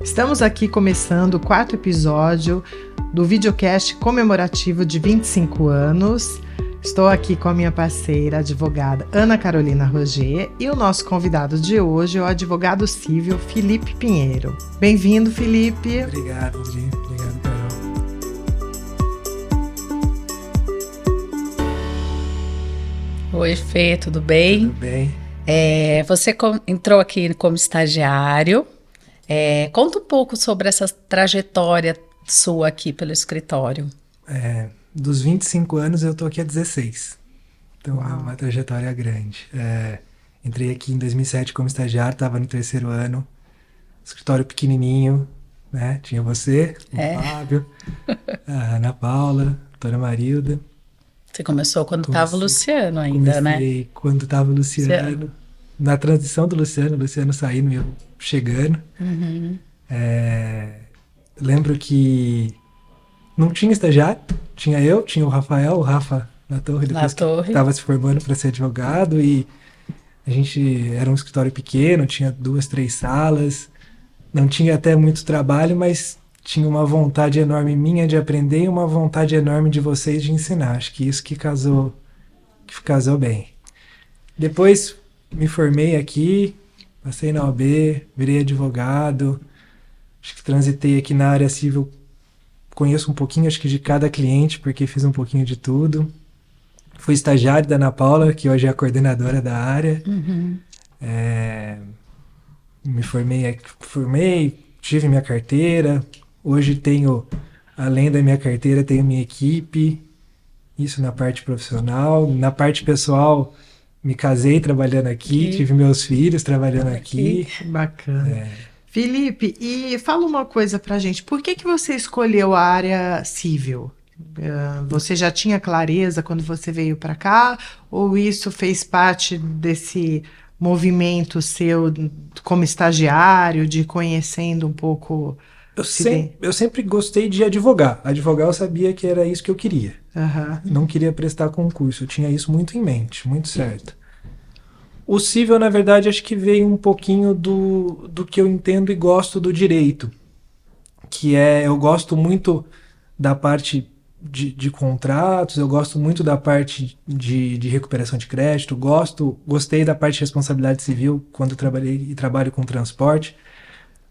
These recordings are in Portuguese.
Estamos aqui começando o 4º episódio do videocast comemorativo de 25 anos. Estou aqui com a minha parceira, a advogada Ana Carolina Roger, e o nosso convidado de hoje é o advogado civil Felipe Pinheiro. Bem-vindo, Felipe. Obrigado, Adri. Obrigado, Carol. Oi, Fê, tudo bem? Tudo bem. Você entrou aqui como estagiário. Conta um pouco sobre essa trajetória sua aqui pelo escritório. Dos 25 anos, eu estou aqui há 16. Então, Uau. É uma trajetória grande. Entrei aqui em 2007 como estagiário, estava no 3º ano. Escritório pequenininho, né? Tinha você, o Fábio, a Ana Paula, a doutora Marilda. Você começou quando estava o Luciano ainda, né? Comecei quando estava o Luciano. Na transição do Luciano, o Luciano saindo e eu chegando. Uhum. Lembro que não tinha estagiário, tinha eu, tinha o Rafael, o Rafa na Torre, depois que estava se formando para ser advogado, e a gente era um escritório pequeno, tinha 2, 3 salas, não tinha até muito trabalho, mas tinha uma vontade enorme minha de aprender e uma vontade enorme de vocês de ensinar. Acho que isso que casou bem. Depois me formei aqui, passei na OAB, virei advogado, acho que transitei aqui na área civil, conheço um pouquinho, acho que de cada cliente, porque fiz um pouquinho de tudo. Fui estagiário da Ana Paula, que hoje é a coordenadora da área. Uhum. Me formei, tive minha carteira. Hoje tenho, além da minha carteira, tenho minha equipe. Isso na parte profissional. Na parte pessoal, me casei trabalhando aqui, tive meus filhos trabalhando aqui. Bacana. Felipe, e fala uma coisa pra gente, por que você escolheu a área civil? Você já tinha clareza quando você veio para cá, ou isso fez parte desse movimento seu como estagiário, de conhecendo um pouco? Eu sempre gostei de advogar. Advogar eu sabia que era isso que eu queria. Uhum. Não queria prestar concurso, eu tinha isso muito em mente, muito certo. O civil, na verdade, acho que veio um pouquinho do que eu entendo e gosto do direito, que eu gosto muito da parte de contratos, eu gosto muito da parte de recuperação de crédito, gostei da parte de responsabilidade civil quando trabalhei e trabalho com transporte,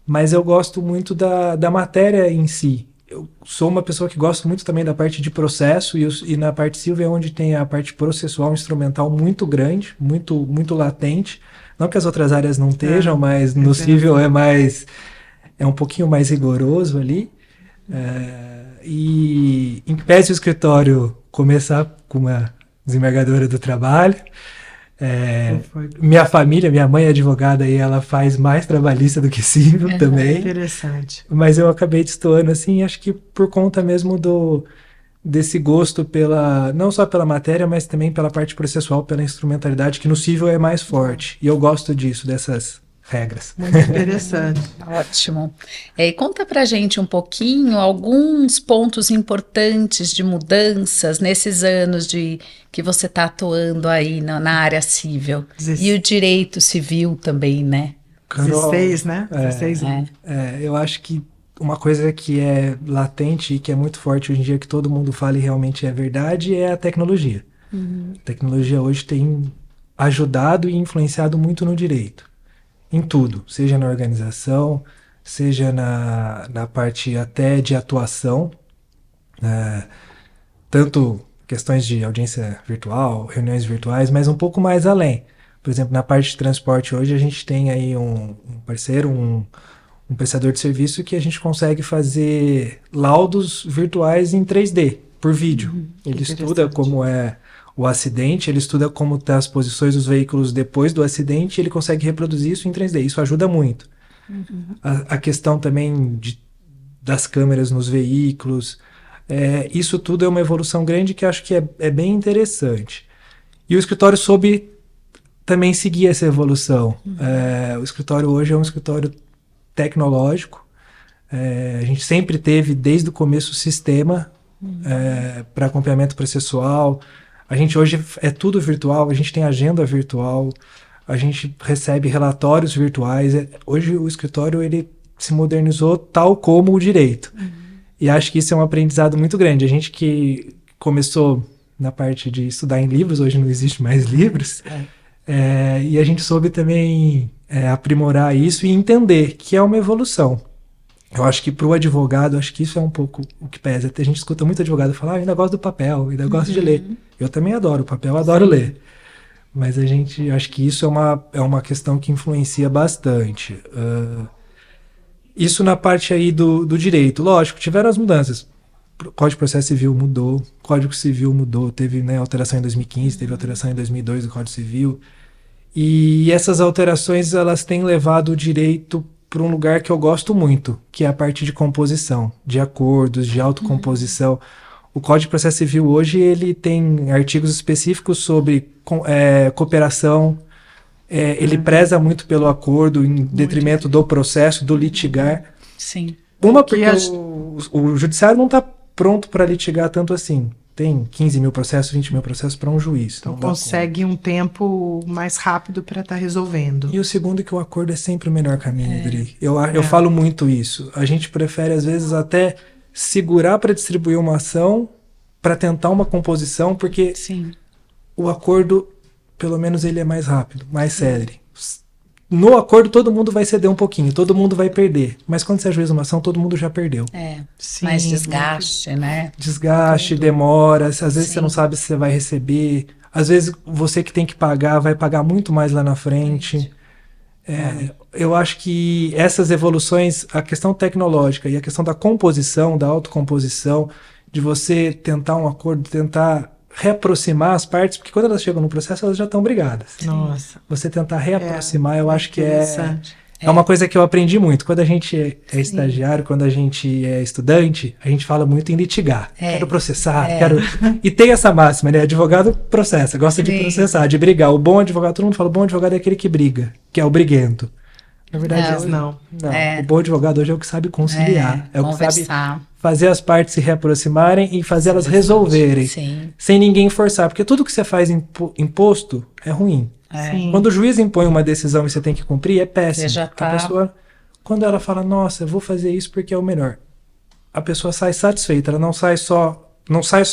mas eu gosto muito da matéria em si. Eu sou uma pessoa que gosta muito também da parte de processo, e na parte civil é onde tem a parte processual instrumental muito grande, muito, muito latente. Não que as outras áreas não estejam, mas no civil é um pouquinho mais rigoroso ali. E em pese o escritório começar com uma desembargadora do trabalho, minha família, minha mãe é advogada e ela faz mais trabalhista do que civil também. Interessante. Mas eu acabei destoando assim, acho que por conta mesmo desse gosto não só pela matéria, mas também pela parte processual, pela instrumentalidade, que no civil é mais forte. E eu gosto disso, dessas regras. Muito interessante. Ótimo. E conta pra gente um pouquinho alguns pontos importantes de mudanças nesses anos que você está atuando aí na área civil. E o direito civil também, né? Carol, 16, né? 16 eu acho que uma coisa que é latente e que é muito forte hoje em dia, que todo mundo fala e realmente é verdade, é a tecnologia. Uhum. A tecnologia hoje tem ajudado e influenciado muito no direito. Em tudo, seja na organização, seja na parte até de atuação, tanto questões de audiência virtual, reuniões virtuais, mas um pouco mais além. Por exemplo, na parte de transporte hoje a gente tem aí um parceiro, um prestador de serviço que a gente consegue fazer laudos virtuais em 3D, por vídeo. Ele estuda como é o acidente, ele estuda como estão as posições dos veículos depois do acidente, e ele consegue reproduzir isso em 3D. Isso ajuda muito. Uhum. A questão também das câmeras nos veículos, isso tudo é uma evolução grande que acho que é bem interessante. E o escritório soube também seguir essa evolução. Uhum. O escritório hoje é um escritório tecnológico. A gente sempre teve, desde o começo, o sistema para acompanhamento processual. A gente hoje é tudo virtual, a gente tem agenda virtual, a gente recebe relatórios virtuais. Hoje o escritório ele se modernizou tal como o direito. E acho que isso é um aprendizado muito grande. A gente que começou na parte de estudar em livros, hoje não existe mais livros, e a gente soube também aprimorar isso e entender que é uma evolução. Eu acho que para o advogado, acho que isso é um pouco o que pesa. A gente escuta muito advogado falar, eu ainda gosto do papel, ainda gosto de ler. Eu também adoro o papel, adoro ler. Mas a gente, acho que isso é uma questão que influencia bastante. Isso na parte aí do direito. Lógico, tiveram as mudanças. O Código de Processo Civil mudou, o Código Civil mudou, teve, né, alteração em 2015, teve alteração em 2002 do Código Civil. E essas alterações, elas têm levado o direito para um lugar que eu gosto muito, que é a parte de composição, de acordos, de autocomposição. O Código de Processo Civil hoje ele tem artigos específicos sobre cooperação, ele preza muito pelo acordo em detrimento do processo, do litigar. Sim. Porque o judiciário não está pronto para litigar tanto assim. Tem 15 mil processos, 20 mil processos para um juiz. Então consegue um tempo mais rápido para estar resolvendo. E o segundo é que o acordo é sempre o melhor caminho, Adri. Eu falo muito isso. A gente prefere, às vezes, até segurar para distribuir uma ação, para tentar uma composição, porque o acordo, pelo menos, ele é mais rápido, mais célere. No acordo, todo mundo vai ceder um pouquinho, todo mundo vai perder. Mas quando você ajuiza uma ação, todo mundo já perdeu. Mais desgaste, né? Desgaste, demora, às vezes você não sabe se você vai receber. Às vezes você que tem que pagar, vai pagar muito mais lá na frente. Eu acho que essas evoluções, a questão tecnológica e a questão da composição, da autocomposição, de você tentar um acordo, tentar reaproximar as partes, porque quando elas chegam no processo, elas já estão brigadas. Nossa. Você tentar reaproximar, eu acho que é uma coisa que eu aprendi muito. Quando a gente é estagiário, quando a gente é estudante, a gente fala muito em litigar. Quero processar, quero... E tem essa máxima, né? Advogado processa, gosta de processar, de brigar. O bom advogado, todo mundo fala, o bom advogado é aquele que briga, que é o briguento. Na verdade, não. O bom advogado hoje é o que sabe conciliar. É o que sabe fazer as partes se reaproximarem e fazer elas resolverem. Sem ninguém forçar. Porque tudo que você faz imposto é ruim. Quando o juiz impõe uma decisão e você tem que cumprir, é péssimo. Já tá. A pessoa, quando ela fala, nossa, eu vou fazer isso porque é o melhor, a pessoa sai satisfeita. Ela não sai só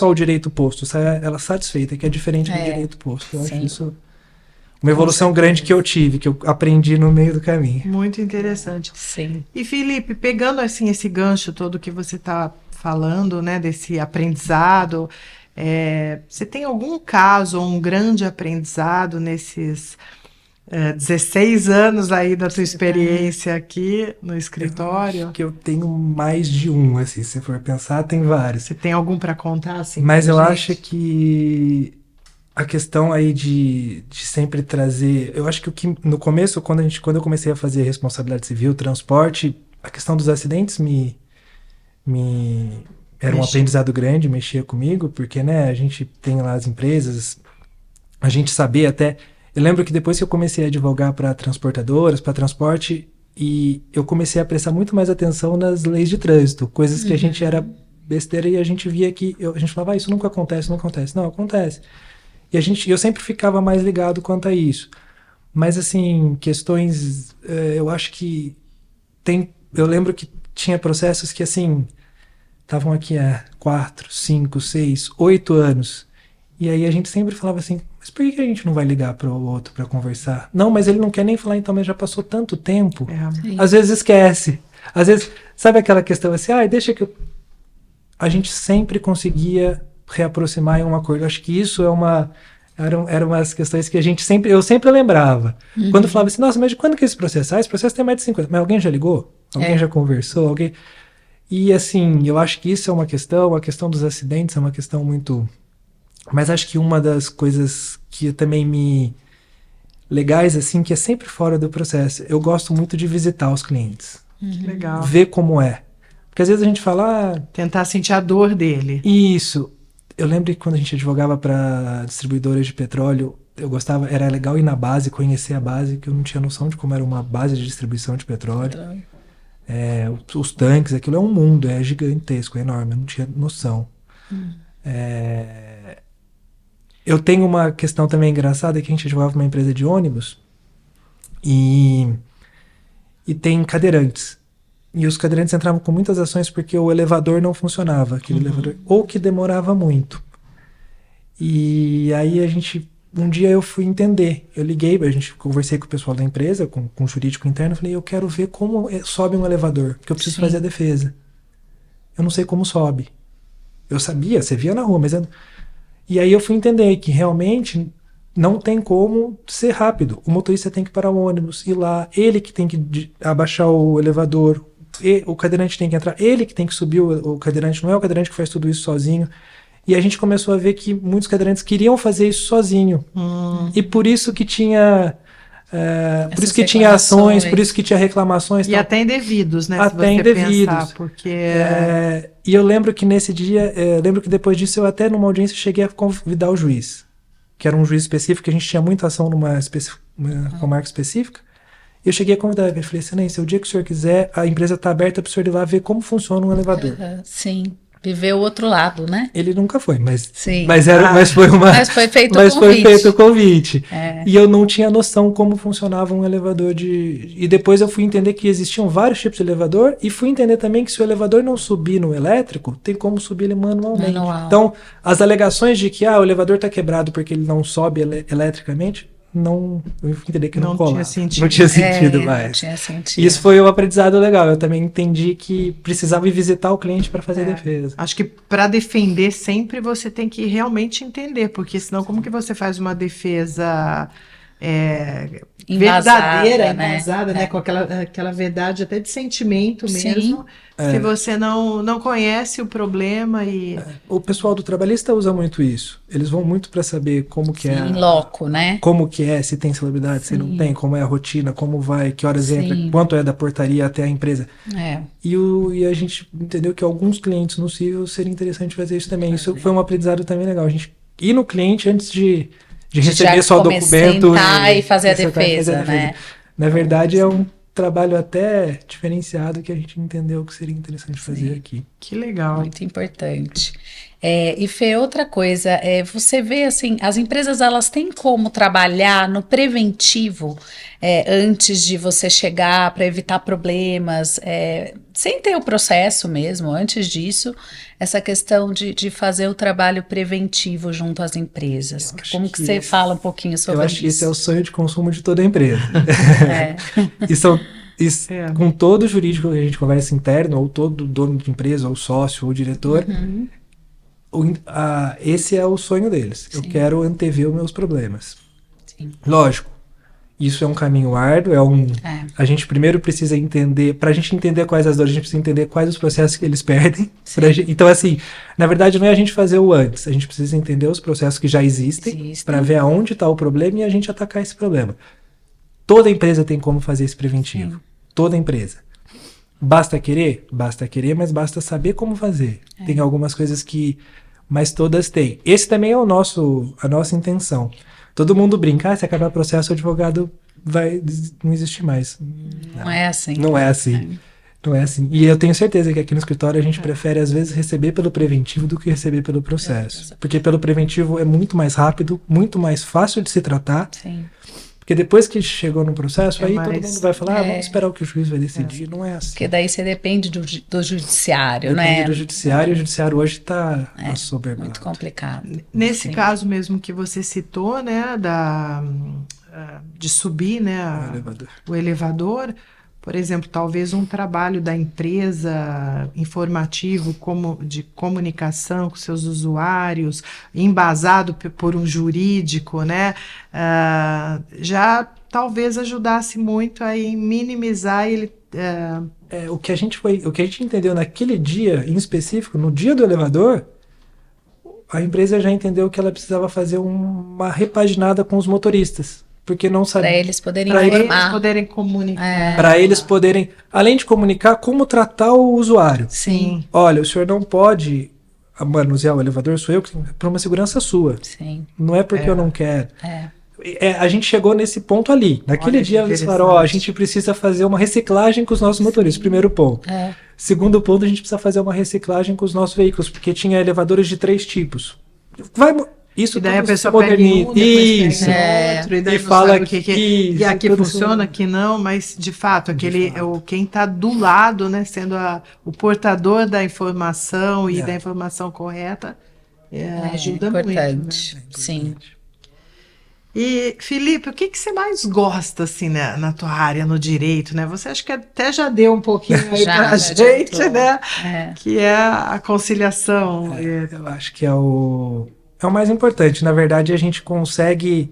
o direito posto, sai ela satisfeita, que é diferente do direito posto. Eu acho isso uma evolução grande que eu tive, que eu aprendi no meio do caminho. Muito interessante. Sim. E Felipe, pegando assim esse gancho todo que você está falando, né, desse aprendizado, você tem algum caso ou um grande aprendizado nesses 16 anos aí da tua experiência aqui no escritório? Eu acho que eu tenho mais de um, assim, se for pensar, tem vários. Você tem algum para contar, assim? Mas eu acho que a questão aí de sempre trazer... Eu acho que no começo, quando eu comecei a fazer responsabilidade civil, transporte, a questão dos acidentes era um aprendizado grande, mexia comigo, porque, né, a gente tem lá as empresas, a gente sabia até... Eu lembro que depois que eu comecei a advogar para transportadoras, para transporte, e eu comecei a prestar muito mais atenção nas leis de trânsito, coisas que a gente era besteira e a gente via que... a gente falava, isso nunca acontece, não acontece. Não, acontece. E eu sempre ficava mais ligado quanto a isso. Mas, assim, questões... eu acho que eu lembro que tinha processos que, assim, estavam aqui há 4, 5, 6, 8 anos. E aí a gente sempre falava assim, mas por que a gente não vai ligar para o outro para conversar? Não, mas ele não quer nem falar, então, mas já passou tanto tempo. Às vezes esquece. Às vezes, sabe aquela questão assim, deixa que eu... A gente sempre conseguia reaproximar em um acordo. Eu acho que isso eram umas questões que eu sempre lembrava. Quando falava assim, nossa, mas de quando que esse processo? Esse processo tem mais de 50. Mas alguém já ligou? Alguém já conversou? Alguém... E assim, eu acho que isso é uma questão, a questão dos acidentes é uma questão muito... Mas acho que uma das coisas que também legais, assim, que é sempre fora do processo, eu gosto muito de visitar os clientes. Legal. Ver como é. Porque às vezes a gente fala... tentar sentir a dor dele. Isso. Eu lembro que quando a gente advogava para distribuidoras de petróleo, era legal ir na base, conhecer a base, que eu não tinha noção de como era uma base de distribuição de petróleo. Os tanques, aquilo é um mundo, é gigantesco, é enorme, eu não tinha noção. Eu tenho uma questão também engraçada, que a gente advogava uma empresa de ônibus e tem cadeirantes. E os cadeirantes entravam com muitas ações porque o elevador não funcionava, aquele elevador, ou que demorava muito. E aí um dia eu fui entender, eu liguei, conversei com o pessoal da empresa, com o jurídico interno, falei, eu quero ver como sobe um elevador, porque eu preciso fazer a defesa. Eu não sei como sobe. Eu sabia, você via na rua, mas... E aí eu fui entender que realmente não tem como ser rápido. O motorista tem que parar o ônibus, ir lá, ele que tem que abaixar o elevador, o cadeirante tem que entrar, ele que tem que subir o cadeirante, não é o cadeirante que faz tudo isso sozinho. E a gente começou a ver que muitos cadeirantes queriam fazer isso sozinho. E por isso que tinha... por isso que tinha ações, por isso que tinha reclamações. E até indevidos, né? Até se você indevidos. Pensar, porque... E eu lembro que nesse dia, lembro que depois disso eu até numa audiência cheguei a convidar o juiz, que era um juiz específico, que a gente tinha muita ação numa comarca específica. Eu cheguei a convidar ele, falei, excelência, o dia que o senhor quiser, a empresa está aberta para o senhor ir lá ver como funciona um elevador. Sim. Viver o outro lado, né? Ele nunca foi, mas foi feito o convite. E eu não tinha noção como funcionava um elevador E depois eu fui entender que existiam vários tipos de elevador e fui entender também que se o elevador não subir no elétrico, tem como subir ele manualmente. Então, as alegações de que o elevador está quebrado porque ele não sobe eletricamente, eu entendi que não tinha sentido. Não tinha sentido mais. Não tinha sentido. Isso foi um aprendizado legal. Eu também entendi que precisava ir visitar o cliente para fazer defesa. Acho que para defender sempre você tem que realmente entender, porque senão como que você faz uma defesa verdadeira, embasada, né? Com aquela verdade até de sentimento mesmo. Se você não conhece o problema O pessoal do trabalhista usa muito isso. Eles vão muito para saber como que é... Em loco, né? Como que é, se tem celebridade, se não tem, como é a rotina, como vai, que horas entra, quanto é da portaria até a empresa. E a gente entendeu que alguns clientes no Civil seria interessante fazer isso também. Isso foi um aprendizado também legal. A gente ir no cliente antes de receber só o documento e fazer a defesa, né? Na verdade, é um trabalho até diferenciado que a gente entendeu que seria interessante fazer aqui. Que legal. Muito importante. E Fê, outra coisa, você vê assim, as empresas elas têm como trabalhar no preventivo antes de você chegar para evitar problemas, sem ter o processo mesmo, antes disso, essa questão de fazer o trabalho preventivo junto às empresas. Como que você fala um pouquinho sobre isso? Eu acho que esse é o sonho de consumo de toda a empresa. Com todo jurídico que a gente conversa interno, ou todo dono de empresa, ou sócio, ou diretor, esse é o sonho deles. Eu quero antever os meus problemas. Lógico, isso é um caminho árduo, a gente primeiro precisa entender, para a gente entender quais as dores, a gente precisa entender quais os processos que eles perdem. Então, assim, na verdade não é a gente fazer o antes, a gente precisa entender os processos que já existem, para ver aonde está o problema e a gente atacar esse problema. Toda empresa tem como fazer esse preventivo. Toda empresa. Basta querer? Basta querer, mas basta saber como fazer. Tem algumas coisas mas todas têm. Esse também é a nossa intenção. Todo mundo brinca, se acabar o processo, o advogado vai não existir mais. Não é assim. Não é assim. Não é assim. E eu tenho certeza que aqui no escritório a gente prefere, às vezes, receber pelo preventivo do que receber pelo processo. Porque pelo preventivo é muito mais rápido, muito mais fácil de se tratar. Sim. Porque depois que chegou no processo, aí todo mundo vai falar, vamos esperar o que o juiz vai decidir. Não é assim. Porque daí você depende do judiciário, né? Depende do judiciário, e o judiciário hoje está assoberbado. Muito complicado. Nesse caso mesmo que você citou, né, de subir, né, o elevador, por exemplo, talvez um trabalho da empresa informativo de comunicação com seus usuários, embasado por um jurídico, né, já talvez ajudasse muito a minimizar ele. O que a gente entendeu naquele dia em específico, no dia do elevador, a empresa já entendeu que ela precisava fazer uma repaginada com os motoristas. Porque não sabia. Para eles poderem comunicar. Para eles poderem, além de comunicar, como tratar o usuário. Sim. Olha, o senhor não pode manusear o elevador, sou eu que tenho, por uma segurança sua. Sim. Não é porque eu não quero. A gente chegou nesse ponto ali. Naquele dia eles falaram, a gente precisa fazer uma reciclagem com os nossos motoristas. Primeiro ponto. Segundo ponto, a gente precisa fazer uma reciclagem com os nossos veículos, porque tinha elevadores de 3 tipos. Isso E daí a tudo se pessoa pega em um, moderniza. depois Isso. pega em outro, e daí E não fala sabe o que é. que E aqui tudo funciona, aqui não, mas de fato, fato. quem está do lado, né, sendo o portador da informação e da É. informação correta, É ajuda muito, né? importante. Sim. E, Felipe, o que que você mais gosta, assim, na tua área, no direito, né? Você acha que até já deu um pouquinho aí Já, pra já gente, adiantou. né? É. Que é a conciliação. Eu acho que é o mais importante. Na verdade, a gente consegue.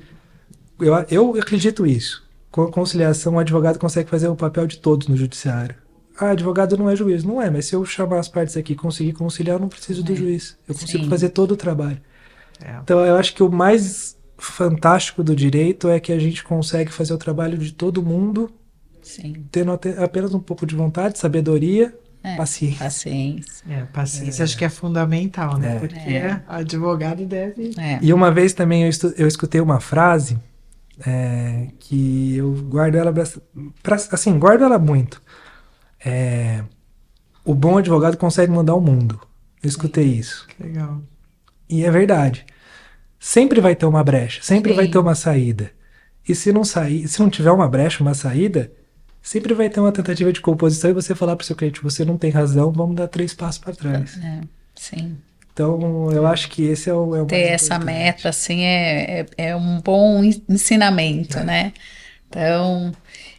Eu acredito isso. Com a conciliação, o advogado consegue fazer o papel de todos no judiciário. Ah, advogado não é juiz. Não é, mas se eu chamar as partes aqui e conseguir conciliar, eu não preciso do juiz. Eu consigo Sim. fazer todo o trabalho. É. Então, eu acho que o mais fantástico do direito é que a gente consegue fazer o trabalho de todo mundo, Sim. tendo apenas um pouco de vontade, sabedoria, paciência. Paciência. Paciência acho que é fundamental, né? Porque advogado deve. É. E uma vez também eu escutei uma frase que eu guardo ela assim, guardo ela muito. O bom advogado consegue mudar o mundo. Eu escutei isso. Legal. E é verdade. Sempre vai ter uma brecha, sempre vai ter uma saída. E se não tiver uma brecha, uma saída, sempre vai ter uma tentativa de composição e você falar para o seu cliente, você não tem razão, vamos dar 3 passos para trás. Sim. Então, eu acho que esse é o mais Ter essa importante. meta, assim, é um bom ensinamento, né? Então,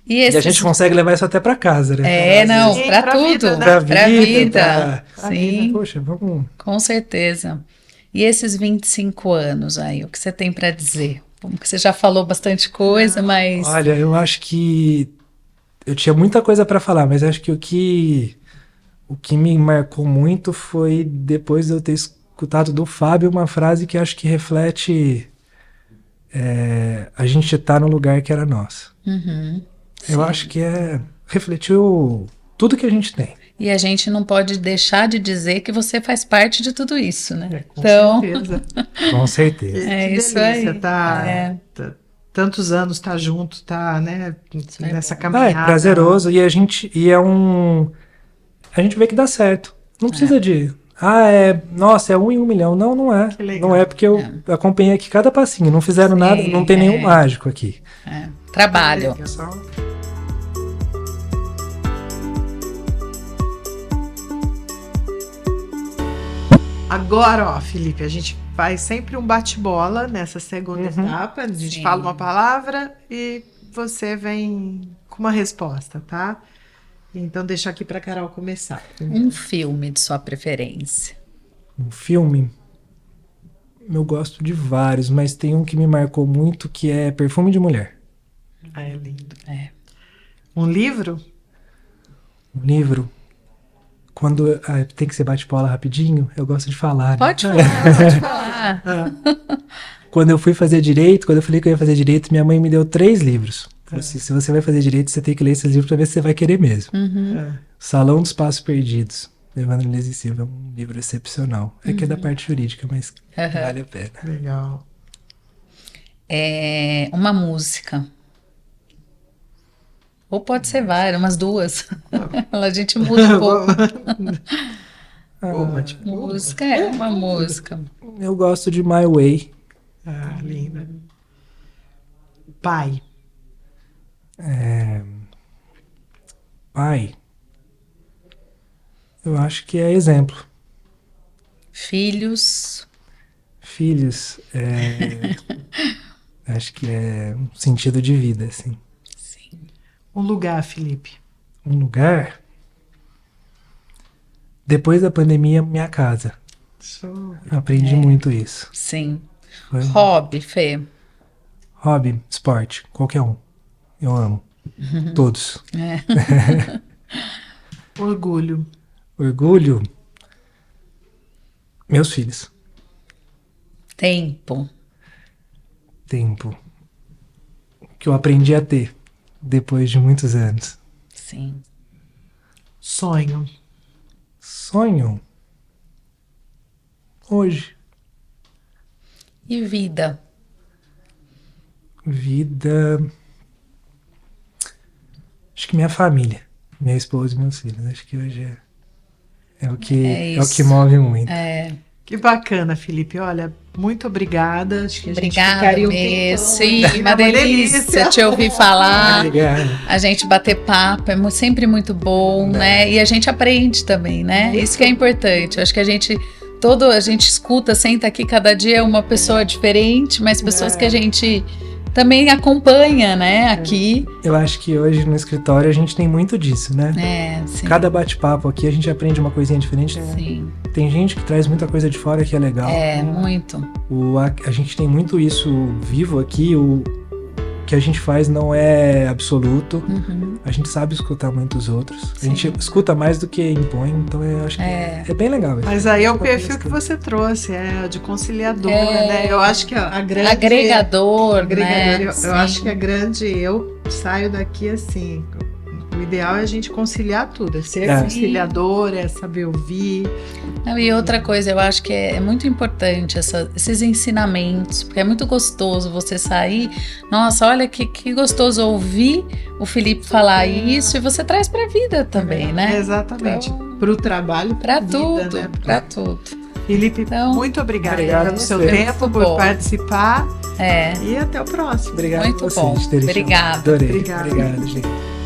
E a gente consegue levar isso até para casa, né? não, Sim, para pra tudo, vida, né? pra vida. pra Sim, vida. Poxa, vamos... com certeza. E esses 25 anos aí, o que você tem para dizer? Como que você já falou bastante coisa, mas... Olha, eu acho que eu tinha muita coisa para falar, mas acho que o que me marcou muito foi depois de eu ter escutado do Fábio uma frase que acho que reflete a gente tá no lugar que era nosso. Eu acho que refletiu tudo que a gente tem. E a gente não pode deixar de dizer que você faz parte de tudo isso, né? Com certeza. Com certeza. Que isso delícia, aí. tá tantos anos, tá junto, tá, né, nessa caminhada. É prazeroso e a gente vê que dá certo. Não precisa de nossa, é 1 em 1 milhão. Não, não é. Que legal. Não é porque eu acompanhei aqui cada passinho. Não fizeram nada, não tem nenhum mágico aqui. Trabalho. Agora, ó, Felipe, a gente faz sempre um bate-bola nessa segunda etapa. A gente fala uma palavra e você vem com uma resposta, tá? Então, deixa aqui para Carol começar. Um filme de sua preferência. Um filme, eu gosto de vários, mas tem um que me marcou muito que é Perfume de Mulher. Ah, é lindo. Um livro? Um livro. Quando tem que ser bate-bola rapidinho, eu gosto de falar. Pode né? falar, pode falar. Quando eu fui fazer direito, quando eu falei que eu ia fazer direito, minha mãe me deu 3 livros. Falou assim, se você vai fazer direito, você tem que ler esses livros para ver se você vai querer mesmo. Salão dos Passos Perdidos, Evandro Lise Silva, é um livro excepcional. É que é da parte jurídica, mas vale a pena. Legal. Uma música. Ou pode ser várias, umas 2. A gente muda um pouco. Música uma música. Eu gosto de My Way. Ah, linda. Pai. Pai. Eu acho que é exemplo. Filhos. Filhos. Acho que é um sentido de vida, assim. Sim. Um lugar, Felipe. Um lugar. Depois da pandemia, minha casa. Show. Aprendi muito isso. Sim. Foi Hobby, Fê. hobby, esporte, qualquer um. Eu amo. Todos. Orgulho. Orgulho. Meus filhos. Tempo. Tempo. Que eu aprendi a ter depois de muitos anos. Sim. Sonho. Sonho. Hoje. E vida. Vida. Acho que minha família. Minha esposa e meus filhos. Acho que hoje é o que isso. move muito. O Que bacana, Felipe. Olha, muito obrigada. Acho que a gente Obrigada, ficaria um Bê. tempão Sim, aqui, uma delícia te ouvir falar. Obrigado. A gente bater papo sempre muito bom, né? E a gente aprende também, né? Isso que é importante. Eu acho que a gente escuta, senta aqui, cada dia é uma pessoa diferente, mas pessoas que a gente também acompanha, né? Aqui. Eu acho que hoje no escritório a gente tem muito disso, né? Sim. Cada bate-papo aqui a gente aprende uma coisinha diferente. Sim. Tem gente que traz muita coisa de fora que é legal. Muito. A gente tem muito isso vivo aqui. O que a gente faz não é absoluto. A gente sabe escutar muitos outros. A gente escuta mais do que impõe, então eu acho que é bem legal. Mas aí é o perfil que você trouxe, de conciliadora, né? Eu acho que a grande... Agregador, né? Eu acho que a grande... Eu saio daqui assim... O ideal é a gente conciliar tudo, é ser conciliador, é saber ouvir. E outra coisa, eu acho que é muito importante esses ensinamentos, porque é muito gostoso você sair. Nossa, olha que gostoso ouvir o Felipe falar isso, e você traz para a vida também, né? Exatamente, para o trabalho, para tudo, vida, né? Para tudo. Felipe, então, muito obrigada pelo seu você. tempo, por participar. É. E até o próximo. Obrigado Muito a vocês bom. de terem Obrigada. chamado. Adorei. Obrigada. Obrigado, gente.